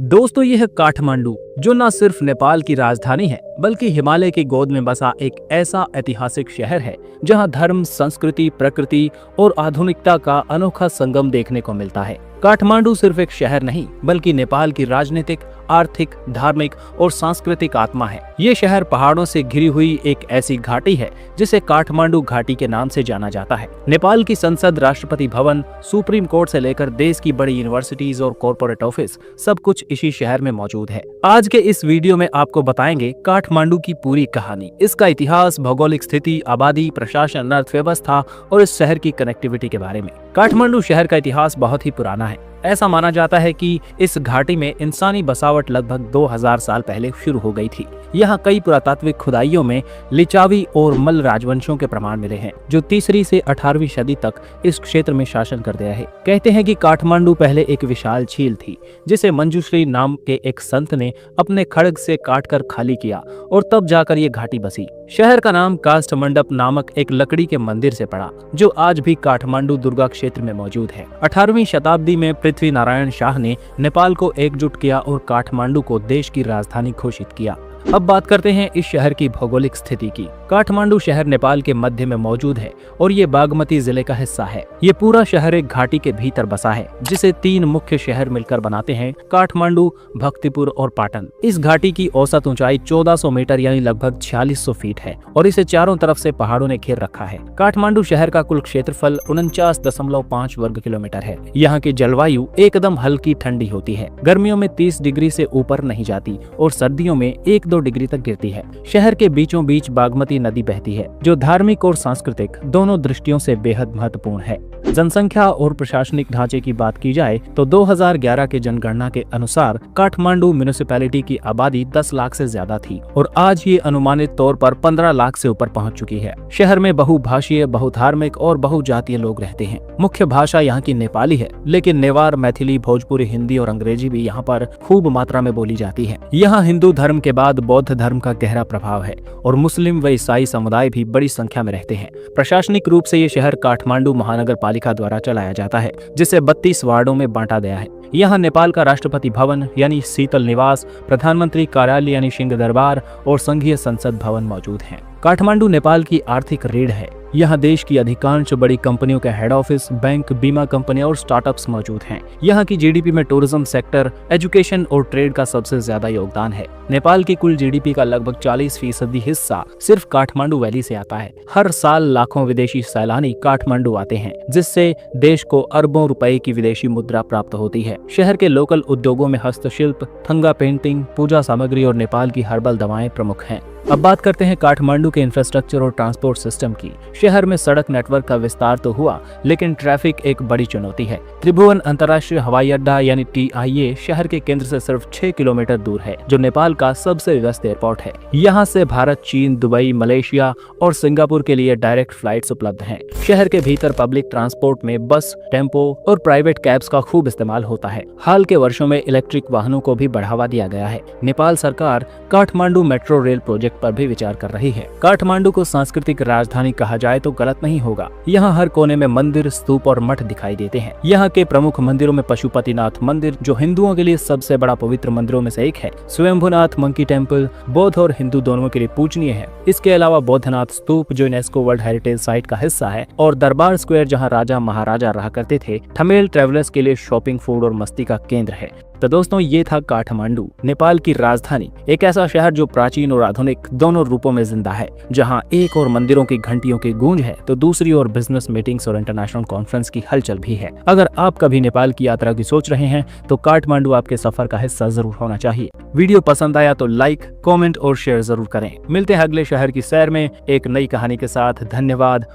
दोस्तों, यह है काठमांडू, जो न सिर्फ नेपाल की राजधानी है बल्कि हिमालय की गोद में बसा एक ऐसा ऐतिहासिक शहर है जहां धर्म, संस्कृति, प्रकृति और आधुनिकता का अनोखा संगम देखने को मिलता है। काठमांडू सिर्फ एक शहर नहीं बल्कि नेपाल की राजनीतिक, आर्थिक, धार्मिक और सांस्कृतिक आत्मा है। ये शहर पहाड़ों से घिरी हुई एक ऐसी घाटी है जिसे काठमांडू घाटी के नाम से जाना जाता है। नेपाल की संसद, राष्ट्रपति भवन, सुप्रीम कोर्ट से लेकर देश की बड़ी यूनिवर्सिटीज और कॉर्पोरेट ऑफिस सब कुछ इसी शहर में मौजूद है। आज के इस वीडियो में आपको बताएंगे काठमांडू की पूरी कहानी, इसका इतिहास, भौगोलिक स्थिति, आबादी, प्रशासन, अर्थव्यवस्था और इस शहर की कनेक्टिविटी के बारे में। काठमांडू शहर का इतिहास बहुत ही पुराना है। ऐसा माना जाता है कि इस घाटी में इंसानी बसावट लगभग 2000 साल पहले शुरू हो गई थी। यहाँ कई पुरातात्विक खुदाइयों में लिचावी और मल्ल राजवंशों के प्रमाण मिले हैं, जो 3वीं से 18वीं सदी तक इस क्षेत्र में शासन कर गया है। कहते हैं कि काठमांडू पहले एक विशाल झील थी, जिसे मंजूश्री नाम के एक संत ने अपने खड्ग से काटकर खाली किया और तब जाकर ये घाटी बसी। शहर का नाम काष्ठमंडप नामक एक लकड़ी के मंदिर से पड़ा, जो आज भी काठमांडू दुर्गा क्षेत्र में मौजूद है। 18वीं शताब्दी में पृथ्वी नारायण शाह ने नेपाल को एकजुट किया और काठमांडू को देश की राजधानी घोषित किया। अब बात करते हैं इस शहर की भौगोलिक स्थिति की। काठमांडू शहर नेपाल के मध्य में मौजूद है और ये बागमती जिले का हिस्सा है। ये पूरा शहर एक घाटी के भीतर बसा है, जिसे 3 मुख्य शहर मिलकर बनाते हैं: काठमांडू, भक्तिपुर और पाटन। इस घाटी की औसत ऊंचाई 1400 मीटर यानी लगभग 4600 फीट है और इसे चारों तरफ से पहाड़ों ने घेर रखा है। काठमांडू शहर का कुल क्षेत्रफल 49.5 वर्ग किलोमीटर है। यहाँ की जलवायु एकदम हल्की ठंडी होती है, गर्मियों में 30 डिग्री से ऊपर नहीं जाती और सर्दियों में 1-2 डिग्री तक गिरती है। शहर के बीचों बीच बागमती नदी बहती है, जो धार्मिक और सांस्कृतिक दोनों दृष्टियों से बेहद महत्वपूर्ण है। जनसंख्या और प्रशासनिक ढांचे की बात की जाए तो 2011 के जनगणना के अनुसार काठमांडू म्युनिसिपैलिटी की आबादी 10 लाख से ज्यादा थी और आज ये अनुमानित तौर पर 15 लाख से ऊपर पहुंच चुकी है। शहर में बहुभाषीय, बहुधार्मिक और बहुजातीय लोग रहते हैं। मुख्य भाषा यहाँ की नेपाली है, लेकिन नेवार, मैथिली, भोजपुरी, हिंदी और अंग्रेजी भी यहाँ पर खूब मात्रा में बोली जाती है। यहाँ हिंदू धर्म के बाद बौद्ध धर्म का गहरा प्रभाव है और मुस्लिम व ईसाई समुदाय भी बड़ी संख्या में रहते हैं। प्रशासनिक रूप से ये शहर काठमांडू महानगर पालिका द्वारा चलाया जाता है, जिसे 32 वार्डों में बांटा गया है। यहाँ नेपाल का राष्ट्रपति भवन यानी शीतल निवास, प्रधानमंत्री कार्यालय यानी सिंह दरबार और संघीय संसद भवन मौजूद हैं। काठमांडू नेपाल की आर्थिक रीढ़ है। यहाँ देश की अधिकांश बड़ी कंपनियों के हेड ऑफिस, बैंक, बीमा कंपनियां और स्टार्टअप्स मौजूद हैं। यहाँ की जीडीपी में टूरिज्म सेक्टर, एजुकेशन और ट्रेड का सबसे ज्यादा योगदान है। नेपाल की कुल जीडीपी का लगभग 40% हिस्सा सिर्फ काठमांडू वैली से आता है। हर साल लाखों विदेशी सैलानी काठमांडू आते हैं, जिससे देश को अरबों रुपए की विदेशी मुद्रा प्राप्त होती है। शहर के लोकल उद्योगों में हस्तशिल्प, थंगा पेंटिंग, पूजा सामग्री और नेपाल की हर्बल दवाएं प्रमुख हैं। अब बात करते हैं काठमांडू के इंफ्रास्ट्रक्चर और ट्रांसपोर्ट सिस्टम की। शहर में सड़क नेटवर्क का विस्तार तो हुआ, लेकिन ट्रैफिक एक बड़ी चुनौती है। त्रिभुवन अंतर्राष्ट्रीय हवाई अड्डा यानी TIA शहर के केंद्र से सिर्फ 6 किलोमीटर दूर है, जो नेपाल का सबसे व्यस्त एयरपोर्ट है। यहाँ से भारत, चीन, दुबई, मलेशिया और सिंगापुर के लिए डायरेक्ट फ्लाइट्स उपलब्ध हैं। शहर के भीतर पब्लिक ट्रांसपोर्ट में बस, टेम्पो और प्राइवेट कैब्स का खूब इस्तेमाल होता है। हाल के वर्षों में इलेक्ट्रिक वाहनों को भी बढ़ावा दिया गया है। नेपाल सरकार काठमांडू मेट्रो रेल प्रोजेक्ट पर भी विचार कर रही है। काठमांडू को सांस्कृतिक राजधानी कहा जाए तो गलत नहीं होगा। यहाँ हर कोने में मंदिर, स्तूप और मठ दिखाई देते हैं। यहाँ के प्रमुख मंदिरों में पशुपतिनाथ मंदिर, जो हिंदुओं के लिए सबसे बड़ा पवित्र मंदिरों में से एक है, स्वयंभूनाथ मंकी टेम्पल बौद्ध और हिंदू दोनों के लिए पूजनीय है। इसके अलावा बौद्धनाथ स्तूप, जो यूनेस्को वर्ल्ड हेरिटेज साइट का हिस्सा है, और दरबार स्क्वायर, जहाँ राजा महाराजा रहा करते थे, थमेल ट्रेवलर्स के लिए शॉपिंग, फूड और मस्ती का केंद्र है। तो दोस्तों, ये था काठमांडू, नेपाल की राजधानी। एक ऐसा शहर जो प्राचीन और आधुनिक दोनों रूपों में जिंदा है, जहां एक और मंदिरों की घंटियों की गूंज है तो दूसरी ओर बिजनेस मीटिंग्स और इंटरनेशनल कॉन्फ्रेंस की हलचल भी है। अगर आप कभी नेपाल की यात्रा की सोच रहे हैं तो काठमांडू आपके सफर का हिस्सा जरूर होना चाहिए। वीडियो पसंद आया तो लाइक, कॉमेंट और शेयर जरूर करें। मिलते हैं अगले शहर की सैर में एक नई कहानी के साथ। धन्यवाद